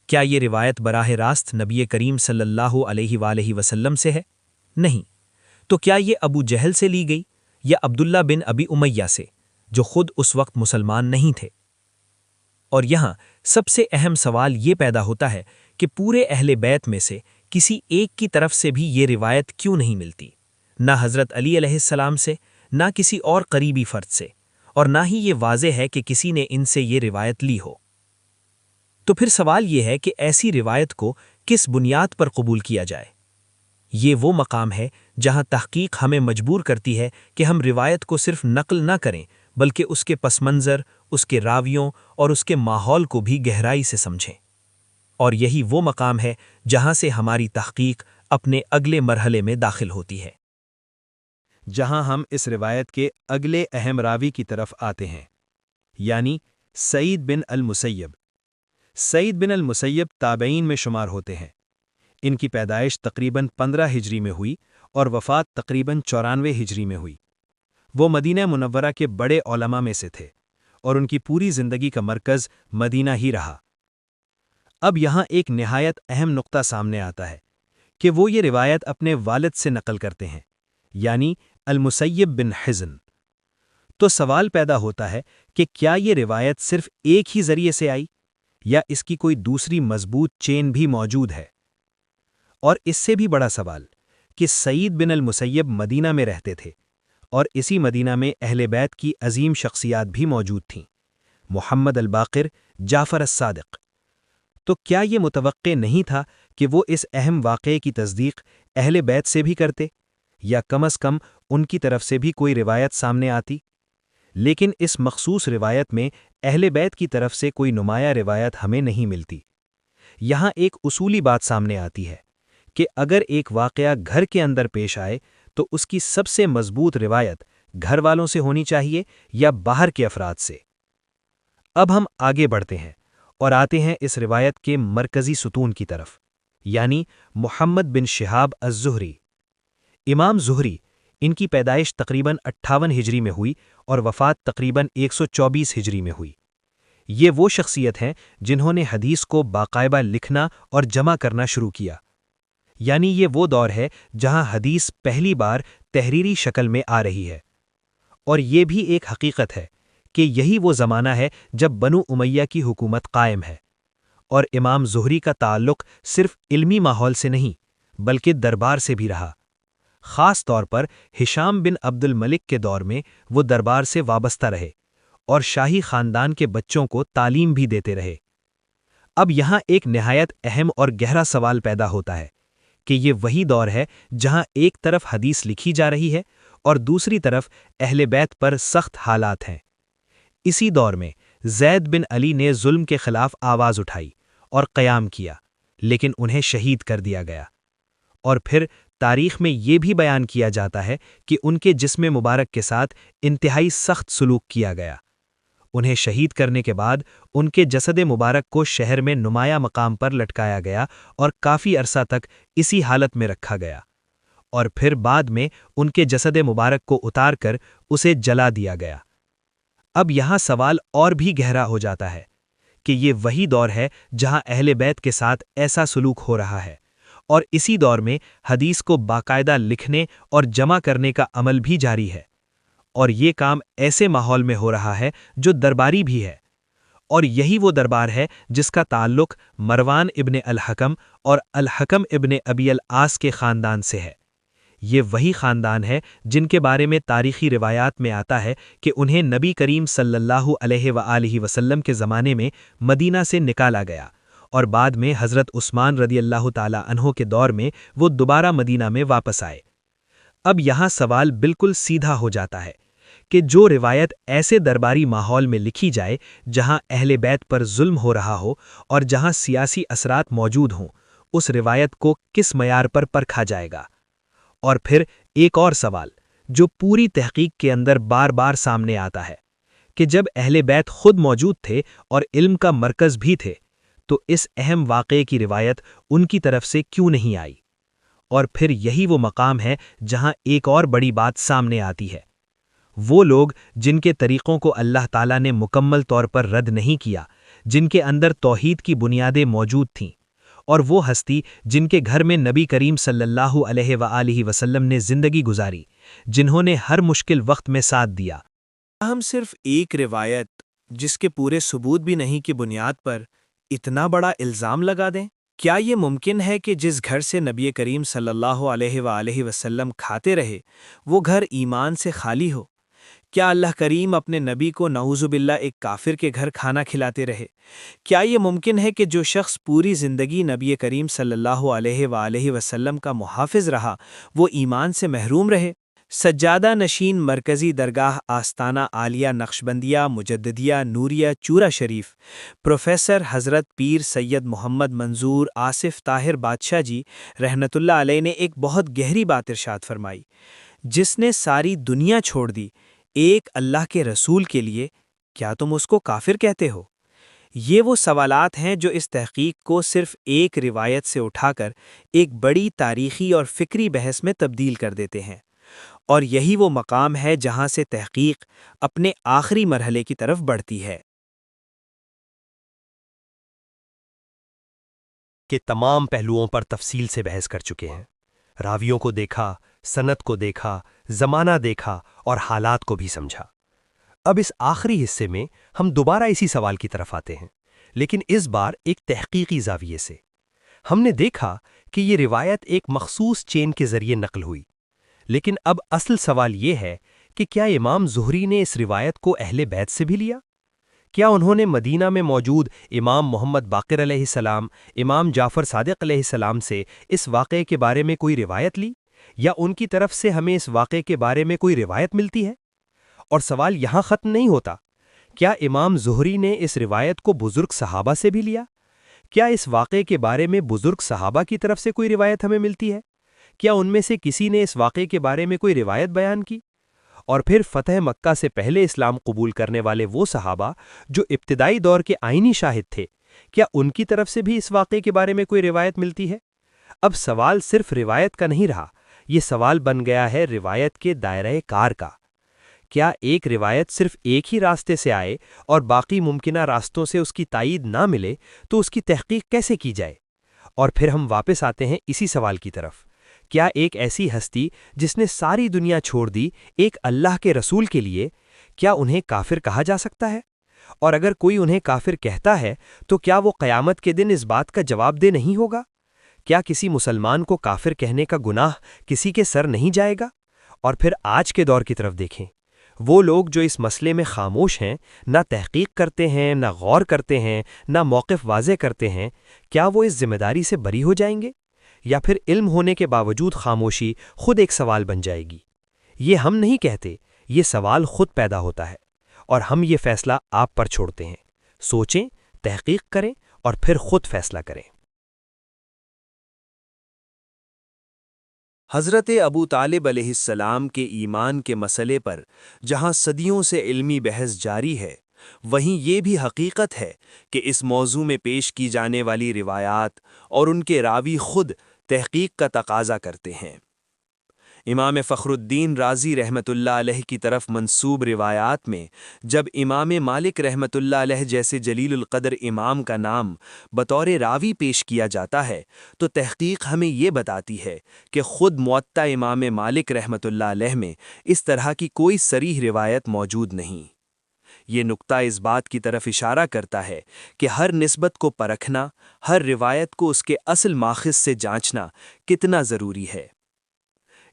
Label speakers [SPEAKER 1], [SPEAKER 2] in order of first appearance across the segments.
[SPEAKER 1] کیا یہ روایت براہ راست نبی کریم صلی اللہ علیہ وآلہ وسلم سے ہے؟ نہیں۔ تو کیا یہ ابو جہل سے لی گئی یا عبداللہ بن ابی امیہ سے، جو خود اس وقت مسلمان نہیں تھے؟ اور یہاں سب سے اہم سوال یہ پیدا ہوتا ہے کہ پورے اہل بیت میں سے کسی ایک کی طرف سے بھی یہ روایت کیوں نہیں ملتی؟ نہ حضرت علی علیہ السلام سے، نہ کسی اور قریبی فرد سے، اور نہ ہی یہ واضح ہے کہ کسی نے ان سے یہ روایت لی ہو۔ تو پھر سوال یہ ہے کہ ایسی روایت کو کس بنیاد پر قبول کیا جائے؟ یہ وہ مقام ہے جہاں تحقیق ہمیں مجبور کرتی ہے کہ ہم روایت کو صرف نقل نہ کریں بلکہ اس کے پس منظر، اس کے راویوں اور اس کے ماحول کو بھی گہرائی سے سمجھیں۔ اور یہی وہ مقام ہے جہاں سے ہماری تحقیق اپنے اگلے مرحلے میں داخل ہوتی ہے،
[SPEAKER 2] جہاں ہم اس روایت کے اگلے اہم راوی کی طرف آتے ہیں، یعنی سعید بن المسیب۔ سعید بن المسیب تابعین میں شمار ہوتے ہیں۔ ان کی پیدائش تقریباً 15 ہجری میں ہوئی اور وفات تقریباً 94 ہجری میں ہوئی۔ وہ مدینہ منورہ کے بڑے علماء میں سے تھے اور ان کی پوری زندگی کا مرکز مدینہ ہی رہا۔ اب یہاں ایک نہایت اہم نقطہ سامنے آتا ہے کہ وہ یہ روایت اپنے والد سے نقل کرتے ہیں، یعنی المسیب بن حزن۔ تو سوال پیدا ہوتا ہے کہ کیا یہ روایت صرف ایک ہی ذریعے سے آئی یا اس کی کوئی دوسری مضبوط چین بھی موجود ہے؟ اور اس سے بھی بڑا سوال کہ سعید بن المسیب مدینہ میں رہتے تھے اور اسی مدینہ میں اہل بیت کی عظیم شخصیات بھی موجود تھیں، محمد الباقر، جعفر الصادق۔ تو کیا یہ متوقع نہیں تھا کہ وہ اس اہم واقعے کی تصدیق اہل بیت سے بھی کرتے، یا کم از کم ان کی طرف سے بھی کوئی روایت سامنے آتی؟ لیکن اس مخصوص روایت میں اہل بیت کی طرف سے کوئی نمایاں روایت ہمیں نہیں ملتی۔ یہاں ایک اصولی بات سامنے آتی ہے کہ اگر ایک واقعہ گھر کے اندر پیش آئے تو اس کی سب سے مضبوط روایت گھر والوں سے ہونی چاہیے یا باہر کے افراد سے۔ اب ہم آگے بڑھتے ہیں اور آتے ہیں اس روایت کے مرکزی ستون کی طرف، یعنی محمد بن شہاب الزہری۔ امام زہری، ان کی پیدائش تقریباً 58 ہجری میں ہوئی اور وفات تقریباً 124 ہجری میں ہوئی۔ یہ وہ شخصیت ہیں جنہوں نے حدیث کو باقاعدہ لکھنا اور جمع کرنا شروع کیا، یعنی یہ وہ دور ہے جہاں حدیث پہلی بار تحریری شکل میں آ رہی ہے۔ اور یہ بھی ایک حقیقت ہے کہ یہی وہ زمانہ ہے جب بنو امیہ کی حکومت قائم ہے، اور امام زہری کا تعلق صرف علمی ماحول سے نہیں بلکہ دربار سے بھی رہا۔ خاص طور پر ہشام بن عبد الملک کے دور میں وہ دربار سے وابستہ رہے اور شاہی خاندان کے بچوں کو تعلیم بھی دیتے رہے۔ اب یہاں ایک نہایت اہم اور گہرا سوال پیدا ہوتا ہے کہ یہ وہی دور ہے جہاں ایک طرف حدیث لکھی جا رہی ہے اور دوسری طرف اہل بیت پر سخت حالات ہیں۔ اسی دور میں زید بن علی نے ظلم کے خلاف آواز اٹھائی اور قیام کیا، لیکن انہیں شہید کر دیا گیا۔ اور پھر تاریخ میں یہ بھی بیان کیا جاتا ہے کہ ان کے جسم مبارک کے ساتھ انتہائی سخت سلوک کیا گیا۔ انہیں شہید کرنے کے بعد ان کے جسد مبارک کو شہر میں نمایاں مقام پر لٹکایا گیا اور کافی عرصہ تک اسی حالت میں رکھا گیا، اور پھر بعد میں ان کے جسد مبارک کو اتار کر اسے جلا دیا گیا۔ اب یہاں سوال اور بھی گہرا ہو جاتا ہے کہ یہ وہی دور ہے جہاں اہل بیت کے ساتھ ایسا سلوک ہو رہا ہے، اور اسی دور میں حدیث کو باقاعدہ لکھنے اور جمع کرنے کا عمل بھی جاری ہے، اور یہ کام ایسے ماحول میں ہو رہا ہے جو درباری بھی ہے، اور یہی وہ دربار ہے جس کا تعلق مروان ابن الحکم اور الحکم ابن ابی العاص کے خاندان سے ہے۔ یہ وہی خاندان ہے جن کے بارے میں تاریخی روایات میں آتا ہے کہ انہیں نبی کریم صلی اللہ علیہ وآلہ وسلم کے زمانے میں مدینہ سے نکالا گیا، اور بعد میں حضرت عثمان رضی اللہ تعالی عنہ کے دور میں وہ دوبارہ مدینہ میں واپس آئے۔ اب یہاں سوال بالکل سیدھا ہو جاتا ہے کہ جو روایت ایسے درباری ماحول میں لکھی جائے جہاں اہل بیت پر ظلم ہو رہا ہو اور جہاں سیاسی اثرات موجود ہوں، اس روایت کو کس معیار پر پرکھا جائے گا؟ اور پھر ایک اور سوال جو پوری تحقیق کے اندر بار بار سامنے آتا ہے کہ جب اہل بیت خود موجود تھے اور علم کا مرکز بھی تھے تو اس اہم واقعے کی روایت ان کی طرف سے کیوں نہیں آئی؟ اور پھر یہی وہ مقام ہے جہاں ایک اور بڑی بات سامنے آتی ہے۔ وہ لوگ جن کے طریقوں کو اللہ تعالیٰ نے مکمل طور پر رد نہیں کیا،
[SPEAKER 1] جن کے اندر توحید کی بنیادیں موجود تھیں، اور وہ ہستی جن کے گھر میں نبی کریم صلی اللہ علیہ وآلہ وسلم نے زندگی گزاری، جنہوں نے ہر مشکل وقت میں ساتھ دیا۔
[SPEAKER 2] ہم صرف ایک روایت جس کے پورے ثبوت بھی نہیں کی بنیاد پر اتنا بڑا الزام لگا دیں؟ کیا یہ ممکن ہے کہ جس گھر سے نبی کریم صلی اللہ علیہ وآلہ وسلم کھاتے رہے وہ گھر ایمان سے خالی ہو؟ کیا اللہ کریم اپنے نبی کو نعوذ باللہ ایک کافر کے گھر کھانا کھلاتے رہے؟ کیا یہ ممکن ہے کہ جو شخص پوری زندگی نبی کریم صلی اللہ علیہ وآلہ وسلم کا محافظ رہا وہ ایمان سے محروم رہے؟ سجادہ نشین مرکزی درگاہ آستانہ عالیہ نقشبندیہ مجددیہ نوریہ چورا شریف پروفیسر حضرت پیر سید محمد منظور آصف طاہر بادشاہ جی رحمت اللہ علیہ نے ایک بہت گہری بات ارشاد فرمائی، جس نے ساری دنیا چھوڑ دی ایک اللہ کے رسول کے لیے، کیا تم اس کو کافر کہتے ہو؟ یہ وہ سوالات ہیں جو اس تحقیق کو صرف ایک روایت سے اٹھا کر ایک بڑی تاریخی اور فکری بحث میں تبدیل کر دیتے ہیں، اور یہی وہ مقام ہے جہاں سے تحقیق اپنے آخری مرحلے کی طرف بڑھتی ہے۔
[SPEAKER 3] کہ تمام پہلوؤں پر تفصیل سے بحث کر چکے ہیں، راویوں کو دیکھا، سند کو دیکھا، زمانہ دیکھا اور حالات کو بھی سمجھا۔ اب اس آخری حصے میں ہم دوبارہ اسی سوال کی طرف آتے ہیں، لیکن اس بار ایک تحقیقی زاویے سے۔ ہم نے دیکھا کہ یہ روایت ایک مخصوص چین کے ذریعے نقل ہوئی، لیکن اب اصل سوال یہ ہے کہ کیا امام زہری نے اس روایت کو اہل بیت سے بھی لیا؟ کیا انہوں نے مدینہ میں موجود امام محمد باقر علیہ السلام، امام جعفر صادق علیہ السلام سے اس واقعے کے بارے میں کوئی روایت لی، یا ان کی طرف سے ہمیں اس واقعے کے بارے میں کوئی روایت ملتی ہے؟ اور سوال یہاں ختم نہیں ہوتا، کیا امام زہری نے اس روایت کو بزرگ صحابہ سے بھی لیا؟ کیا اس واقعے کے بارے میں بزرگ صحابہ کی طرف سے کوئی روایت ہمیں ملتی ہے؟ کیا ان میں سے کسی نے اس واقعے کے بارے میں کوئی روایت بیان کی؟ اور پھر فتح مکہ سے پہلے اسلام قبول کرنے والے وہ صحابہ جو ابتدائی دور کے آئینی شاہد تھے، کیا ان کی طرف سے بھی اس واقعے کے بارے میں کوئی روایت ملتی ہے؟ اب سوال صرف روایت کا نہیں رہا، یہ سوال بن گیا ہے روایت کے دائرہ کار کا۔ کیا ایک روایت صرف ایک ہی راستے سے آئے اور باقی ممکنہ راستوں سے اس کی تائید نہ ملے تو اس کی تحقیق کیسے کی جائے؟ اور پھر ہم واپس آتے ہیں اسی سوال کی طرف، کیا ایک ایسی ہستی جس نے ساری دنیا چھوڑ دی ایک اللہ کے رسول کے لیے، کیا انہیں کافر کہا جا سکتا ہے؟ اور اگر کوئی انہیں کافر کہتا ہے تو کیا وہ قیامت کے دن اس بات کا جواب دہ نہیں ہوگا؟ کیا کسی مسلمان کو کافر کہنے کا گناہ کسی کے سر نہیں جائے گا؟ اور پھر آج کے دور کی طرف دیکھیں، وہ لوگ جو اس مسئلے میں خاموش ہیں، نہ تحقیق کرتے ہیں، نہ غور کرتے ہیں، نہ موقف واضح کرتے ہیں، کیا وہ اس ذمہ داری سے بری ہو جائیں گے؟ یا پھر علم ہونے کے باوجود خاموشی خود ایک سوال بن جائے گی؟ یہ ہم نہیں کہتے، یہ سوال خود پیدا ہوتا ہے، اور ہم یہ فیصلہ آپ پر چھوڑتے ہیں۔ سوچیں، تحقیق کریں اور پھر خود فیصلہ کریں۔
[SPEAKER 2] حضرت ابو طالب علیہ السلام کے ایمان کے مسئلے پر جہاں صدیوں سے علمی بحث جاری ہے، وہیں یہ بھی حقیقت ہے کہ اس موضوع میں پیش کی جانے والی روایات اور ان کے راوی خود تحقیق کا تقاضا کرتے ہیں۔ امام فخر الدین رازی رحمت اللہ علیہ کی طرف منسوب روایات میں جب امام مالک رحمت اللہ علیہ جیسے جلیل القدر امام کا نام بطور راوی پیش کیا جاتا ہے تو تحقیق ہمیں یہ بتاتی ہے کہ خود موطا امام مالک رحمت اللہ علیہ میں اس طرح کی کوئی صریح روایت موجود نہیں۔ یہ نقطہ اس بات کی طرف اشارہ کرتا ہے کہ ہر نسبت کو پرکھنا، ہر روایت کو اس کے اصل ماخذ سے جانچنا کتنا ضروری ہے۔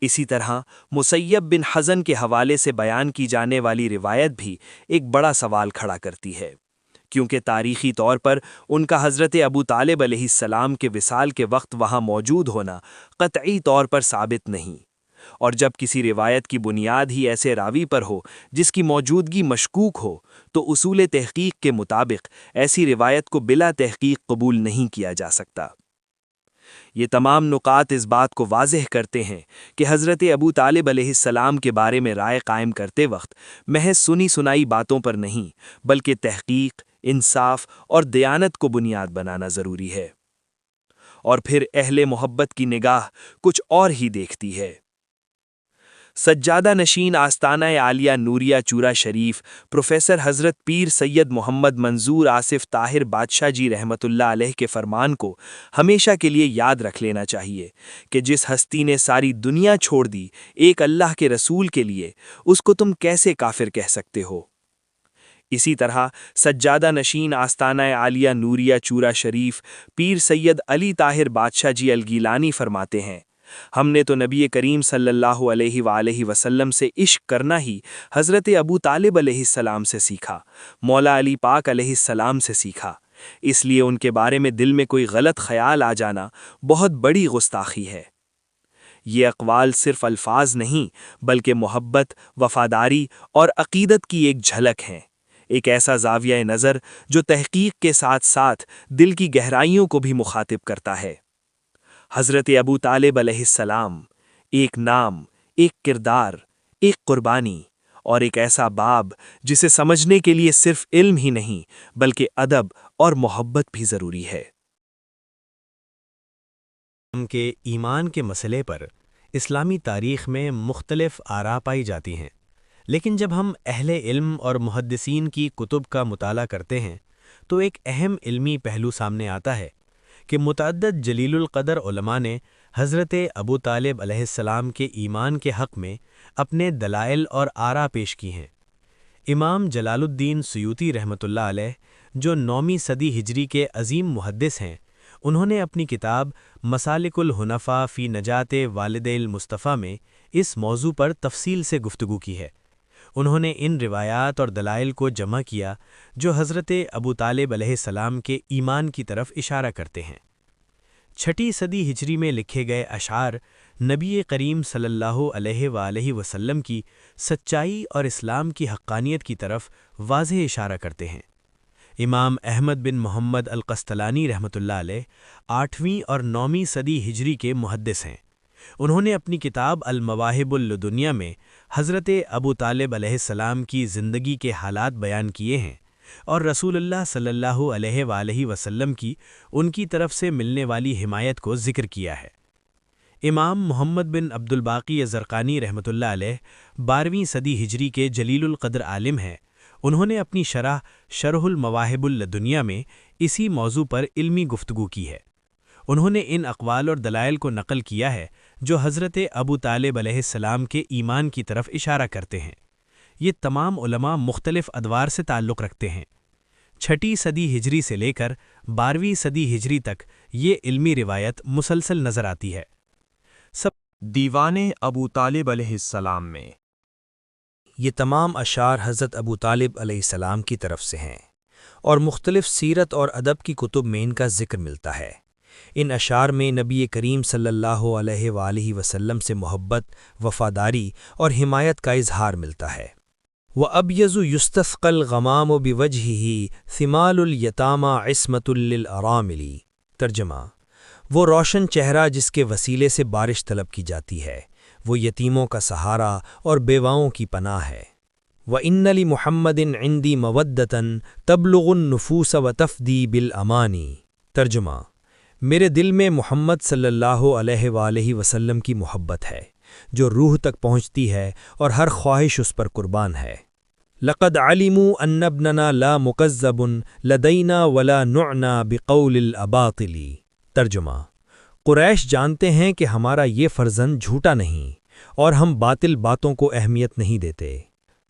[SPEAKER 2] اسی طرح مسیب بن حزن کے حوالے سے بیان کی جانے والی روایت بھی ایک بڑا سوال کھڑا کرتی ہے، کیونکہ تاریخی طور پر ان کا حضرت ابو طالب علیہ السلام کے وصال کے وقت وہاں موجود ہونا قطعی طور پر ثابت نہیں، اور جب کسی روایت کی بنیاد ہی ایسے راوی پر ہو جس کی موجودگی مشکوک ہو تو اصول تحقیق کے مطابق ایسی روایت کو بلا تحقیق قبول نہیں کیا جا سکتا۔ یہ تمام نکات اس بات کو واضح کرتے ہیں کہ حضرت ابو طالب علیہ السلام کے بارے میں رائے قائم کرتے وقت محض سنی سنائی باتوں پر نہیں بلکہ تحقیق، انصاف اور دیانت کو بنیاد بنانا ضروری ہے۔ اور پھر اہل محبت کی نگاہ کچھ اور ہی دیکھتی ہے۔
[SPEAKER 1] سجادہ نشین آستانہ عالیہ نوریہ چورا شریف پروفیسر حضرت پیر سید محمد منظور آصف طاہر بادشاہ جی رحمت اللہ علیہ کے فرمان کو ہمیشہ کے لیے یاد رکھ لینا چاہیے کہ جس ہستی نے ساری دنیا چھوڑ دی ایک اللہ کے رسول کے لیے، اس کو تم کیسے کافر کہہ سکتے ہو؟ اسی طرح سجادہ نشین آستانہ عالیہ نوریہ چورا شریف پیر سید علی طاہر بادشاہ جی الگیلانی فرماتے ہیں، ہم نے تو نبی کریم صلی اللہ علیہ وآلہ وسلم سے عشق کرنا ہی حضرت ابو طالب علیہ السلام سے سیکھا، مولا علی پاک علیہ السلام سے سیکھا، اس لیے ان کے بارے میں دل میں کوئی غلط خیال آ جانا بہت بڑی گستاخی ہے۔ یہ اقوال صرف الفاظ نہیں بلکہ محبت، وفاداری اور عقیدت کی ایک جھلک ہیں، ایک ایسا زاویہ نظر جو تحقیق کے ساتھ ساتھ دل کی گہرائیوں کو بھی مخاطب کرتا ہے۔ حضرت ابو طالب علیہ السلام، ایک نام، ایک کردار، ایک قربانی اور ایک ایسا باب جسے سمجھنے کے لیے صرف علم ہی نہیں بلکہ ادب اور محبت بھی ضروری ہے۔
[SPEAKER 3] ہم کے ایمان کے مسئلے پر اسلامی تاریخ میں مختلف آراء پائی جاتی ہیں، لیکن جب ہم اہل علم اور محدثین کی کتب کا مطالعہ کرتے ہیں تو ایک اہم علمی پہلو سامنے آتا ہے کہ متعدد جلیل القدر علماء نے حضرت ابو طالب علیہ السلام کے ایمان کے حق میں اپنے دلائل اور آراء پیش کی ہیں۔ امام جلال الدین سیوطی رحمۃ اللہ علیہ جو 9ویں صدی ہجری کے عظیم محدث ہیں، انہوں نے اپنی کتاب مسالک الحنفاء فی نجات والد المصطفیٰ میں اس موضوع پر تفصیل سے گفتگو کی ہے۔ انہوں نے ان روایات اور دلائل کو جمع کیا جو حضرت ابو طالب علیہ السلام کے ایمان کی طرف اشارہ کرتے ہیں۔ 6 صدی ہجری میں لکھے گئے اشعار نبی کریم صلی اللہ علیہ وآلہ وسلم کی سچائی اور اسلام کی حقانیت کی طرف واضح اشارہ کرتے ہیں۔ امام احمد بن محمد القسطلانی رحمۃ اللہ علیہ 8ویں اور 9ویں صدی ہجری کے محدث ہیں۔ انہوں نے اپنی کتاب المواہب اللدنیہ میں حضرت ابو طالب علیہ السلام کی زندگی کے حالات بیان کیے ہیں اور رسول اللہ صلی اللہ علیہ وآلہ وسلم کی ان کی طرف سے ملنے والی حمایت کو ذکر کیا ہے۔ امام محمد بن عبد الباقی زرقانی رحمۃ اللہ علیہ 12ویں صدی ہجری کے جلیل القدر عالم ہیں۔ انہوں نے اپنی شرح المواہب اللدنیہ میں اسی موضوع پر علمی گفتگو کی ہے۔ انہوں نے ان اقوال اور دلائل کو نقل کیا ہے جو حضرت ابو طالب علیہ السلام کے ایمان کی طرف اشارہ کرتے ہیں۔ یہ تمام علماء مختلف ادوار سے تعلق رکھتے ہیں۔ 6 صدی ہجری سے لے کر 12ویں صدی ہجری تک یہ علمی روایت مسلسل نظر آتی ہے۔
[SPEAKER 2] دیوان ابو طالب علیہ السلام میں
[SPEAKER 1] یہ تمام اشعار حضرت ابو طالب علیہ السلام کی طرف سے ہیں اور مختلف سیرت اور ادب کی کتب میں ان کا ذکر ملتا ہے۔ ان اشعار میں نبی کریم صلی اللہ علیہ وآلہ وسلم سے محبت، وفاداری اور حمایت کا اظہار ملتا ہے۔ وَأَبْيَضُ يُسْتَسْقَى الْغَمَامُ بِوَجْهِهِ ثِمَالُ الْيَتَامَى عِصْمَةٌ لِّلْأَرَامِلِ۔ ترجمہ: وہ روشن چہرہ جس کے وسیلے سے بارش طلب کی جاتی ہے، وہ یتیموں کا سہارا اور بیواؤں کی پناہ ہے۔ وَإِنَّ لِمُحَمَّدٍ عِندِي مَوَدَّةً تَبْلُغُ النُّفُوسَ وَتَفْدِي بِالْأَمَانِ۔ ترجمہ: میرے دل میں محمد صلی اللہ علیہ وآلہ وسلم کی محبت ہے جو روح تک پہنچتی ہے اور ہر خواہش اس پر قربان ہے۔ لقد علموا ان ابننا لا مکذب لدینا ولا نعنا بقول الاباطل۔ ترجمہ: قریش جانتے ہیں کہ ہمارا یہ فرزند جھوٹا نہیں اور ہم باطل باتوں کو اہمیت نہیں دیتے۔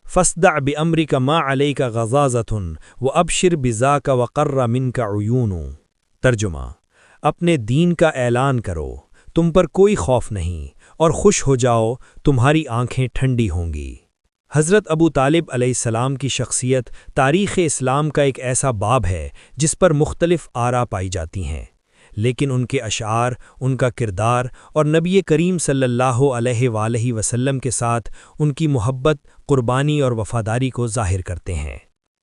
[SPEAKER 1] فاصدع بامرک ما علیک غضاضۃ وابشر بذاک وقر منک عیون۔ ترجمہ: اپنے دین کا اعلان کرو، تم پر کوئی خوف نہیں، اور خوش ہو جاؤ، تمہاری آنکھیں ٹھنڈی ہوں گی۔ حضرت ابو طالب علیہ السلام کی شخصیت تاریخ اسلام کا ایک ایسا باب ہے جس پر مختلف آراء پائی جاتی ہیں، لیکن ان کے اشعار، ان کا کردار اور نبی کریم صلی اللہ علیہ وآلہ وسلم کے ساتھ ان کی محبت، قربانی اور وفاداری کو ظاہر کرتے ہیں۔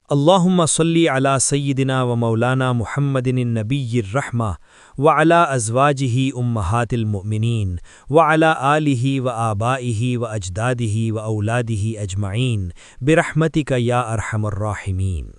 [SPEAKER 1] اللہم صلی علی سیدنا و مولانا محمد النبی الرحمہ وعلی ازواجہ امہات المؤمنین وعلی آلہ و آبائہ و اجدادہ و اولادہ اجمعین برحمتک یا ارحم الراحمین۔